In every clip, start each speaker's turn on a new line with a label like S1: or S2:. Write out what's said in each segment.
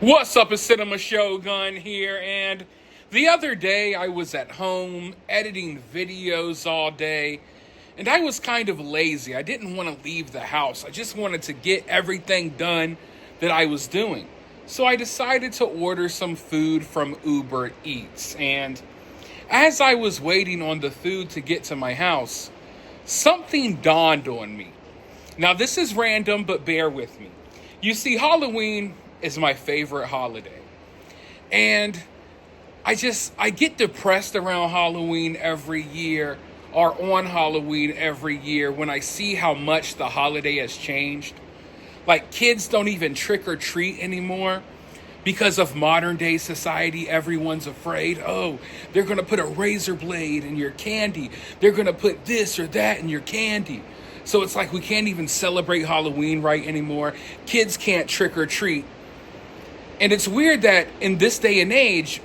S1: What's up, it's Cinema Shogun here, and the other day I was at home editing videos all day, and I was kind of lazy. I didn't want to leave the house. I just wanted to get everything done that I was doing. So I decided to order some food from Uber Eats, and as I was waiting on the food to get to my house, something dawned on me. Now this is random, but bear with me. You see, Halloween is my favorite holiday. And I get depressed around Halloween every year, or on Halloween every year, when I see how much the holiday has changed. Like, kids don't even trick or treat anymore because of modern day society. Everyone's afraid, oh, they're gonna put a razor blade in your candy. They're gonna put this or that in your candy. So it's like we can't even celebrate Halloween right anymore. Kids can't trick or treat. And it's weird that in this day and age,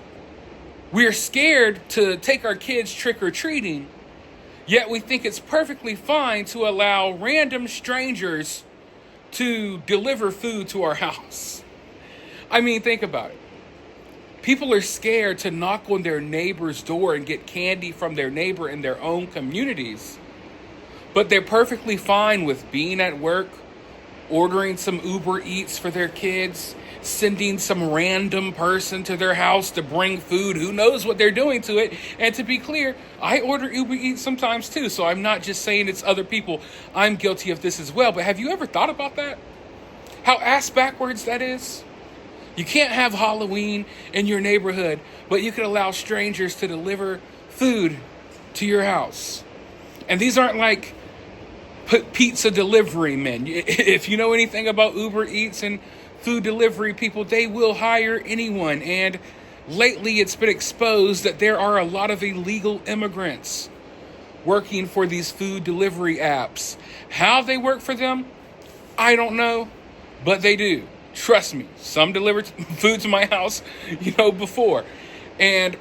S1: we're scared to take our kids trick-or-treating, yet we think it's perfectly fine to allow random strangers to deliver food to our house. I mean, think about it. People are scared to knock on their neighbor's door and get candy from their neighbor in their own communities, but they're perfectly fine with being at work, ordering some Uber Eats for their kids, sending some random person to their house to bring food. Who knows what they're doing to it? And to be clear, I order Uber Eats sometimes too, so I'm not just saying it's other people. I'm guilty of this as well. But have you ever thought about that? How ass backwards that is? You can't have Halloween in your neighborhood, but you can allow strangers to deliver food to your house. And these aren't like pizza delivery men. If you know anything about Uber Eats and food delivery people, they will hire anyone. And lately it's been exposed that there are a lot of illegal immigrants working for these food delivery apps. How they work for them, I don't know, but they do. Trust me, some delivered food to my house, before. And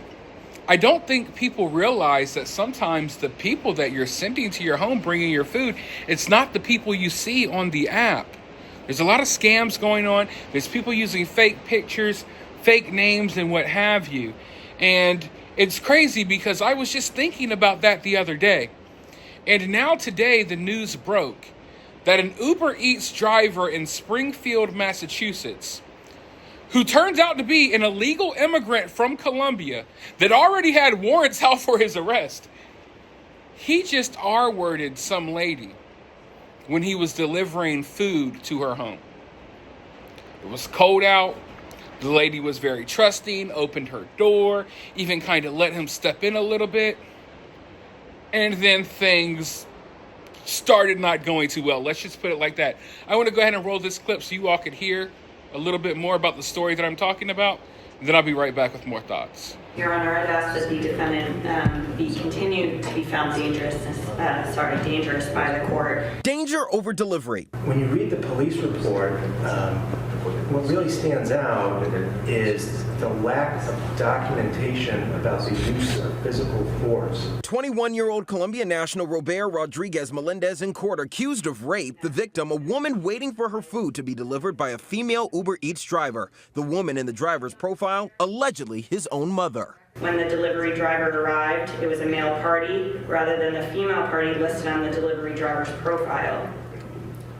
S1: I don't think people realize that sometimes the people that you're sending to your home bringing your food, it's not the people you see on the app. There's a lot of scams going on. There's people using fake pictures, fake names, and what have you. And it's crazy because I was just thinking about that the other day. And now today the news broke that an Uber Eats driver in Springfield, Massachusetts, who turns out to be an illegal immigrant from Colombia that already had warrants out for his arrest, he just R-worded some lady when he was delivering food to her home. It was cold out. The lady was very trusting, opened her door, even kind of let him step in a little bit. And then things started not going too well. Let's just put it like that. I want to go ahead and roll this clip so you all could hear a little bit more about the story that I'm talking about, and then I'll be right back with more thoughts.
S2: Your Honor, I'd ask that the defendant be continued to be found dangerous by the court.
S3: Danger over delivery.
S4: When you read the police report, what really stands out is the lack of documentation about the use of physical force.
S3: 21-year-old Colombian national Robert Rodriguez Melendez in court accused of rape. The victim, a woman waiting for her food to be delivered by a female Uber Eats driver. The woman in the driver's profile, allegedly his own mother.
S2: When the delivery driver arrived, it was a male party rather than the female party listed on the delivery driver's profile.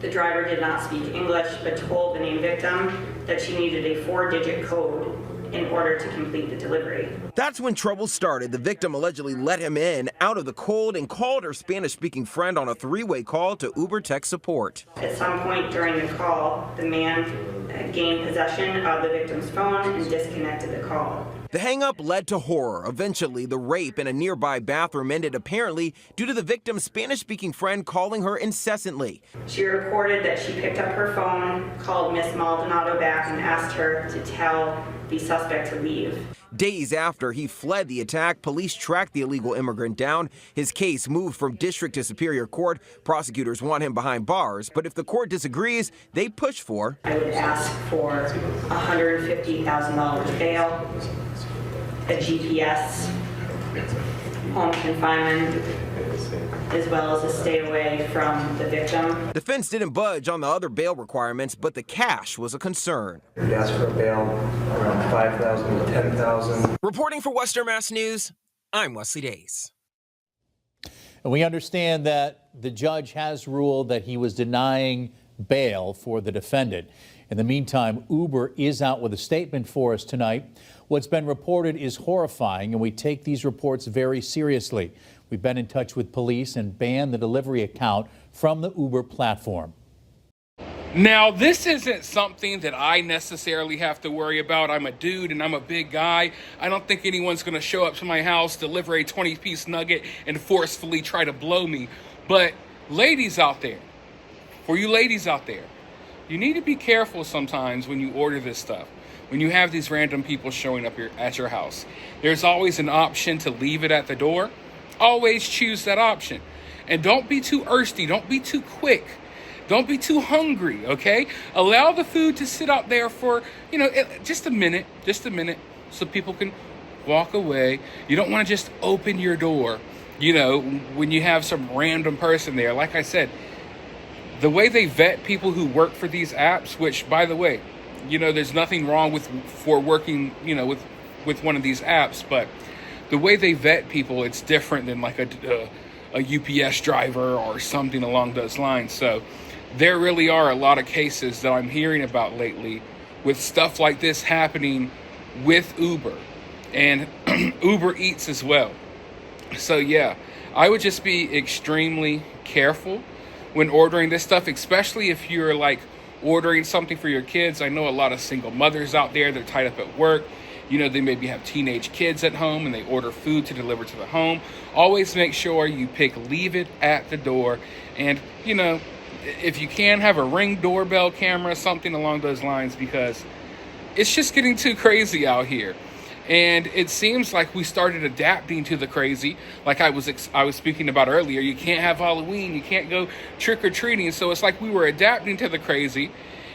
S2: The driver did not speak English, but told the named victim that she needed a 4-digit code in order to complete the delivery.
S3: That's when trouble started. The victim allegedly let him in out of the cold and called her Spanish-speaking friend on a 3-way call to Uber tech support.
S2: At some point during the call, the man gained possession of the victim's phone and disconnected the call.
S3: The hang-up led to horror. Eventually, the rape in a nearby bathroom ended apparently due to the victim's Spanish-speaking friend calling her incessantly.
S2: She reported that she picked up her phone, called Miss Maldonado back, and asked her to tell the suspect to leave.
S3: Days after he fled the attack, police tracked the illegal immigrant down. His case moved from district to superior court. Prosecutors want him behind bars, but if the court disagrees, they push for.
S2: I would ask for $150,000 bail, a GPS, home confinement, as well as a stay away from the victim.
S3: Defense didn't budge on the other bail requirements, but the cash was a concern.
S4: We asked for a bail around $5,000 to $10,000.
S3: Reporting for Western Mass News, I'm Wesley Days.
S5: And we understand that the judge has ruled that he was denying bail for the defendant. In the meantime, Uber is out with a statement for us tonight. What's been reported is horrifying, and we take these reports very seriously. We've been in touch with police and banned the delivery account from the Uber platform.
S1: Now, this isn't something that I necessarily have to worry about. I'm a dude and I'm a big guy. I don't think anyone's going to show up to my house, deliver a 20-piece nugget, and forcefully try to blow me. But ladies out there, for you ladies out there, you need to be careful sometimes when you order this stuff. When you have these random people showing up here at your house, there's always an option to leave it at the door. Always choose that option. And don't be too thirsty. Don't be too quick. Don't be too hungry, okay? Allow the food to sit out there for, just a minute, so people can walk away. You don't want to just open your door, when you have some random person there. Like I said, the way they vet people who work for these apps, which, by the way, there's nothing wrong for working, with one of these apps, but the way they vet people, it's different than like a UPS driver or something along those lines. So there really are a lot of cases that I'm hearing about lately with stuff like this happening with Uber and Uber Eats as well. So yeah, I would just be extremely careful when ordering this stuff, especially if you're like ordering something for your kids. I know a lot of single mothers out there, they're tied up at work. They maybe have teenage kids at home and they order food to deliver to the home. Always make sure you leave it at the door. And, if you can, have a Ring doorbell camera, something along those lines, because it's just getting too crazy out here. And it seems like we started adapting to the crazy. Like I was speaking about earlier, you can't have Halloween, you can't go trick-or-treating. So it's like we were adapting to the crazy.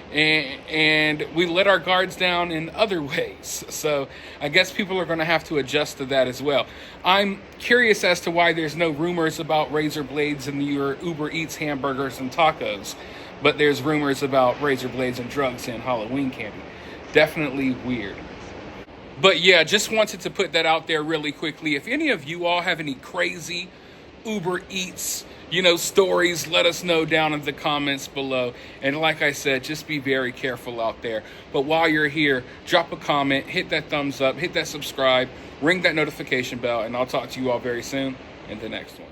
S1: And we let our guards down in other ways. So I guess people are going to have to adjust to that as well. I'm curious as to why there's no rumors about razor blades in your Uber Eats hamburgers and tacos, but there's rumors about razor blades and drugs and Halloween candy. Definitely weird. But yeah, just wanted to put that out there really quickly. If any of you all have any crazy Uber Eats stories, let us know down in the comments below. And like I said, just be very careful out there. But while you're here, drop a comment, hit that thumbs up, hit that subscribe, ring that notification bell, and I'll talk to you all very soon in the next one.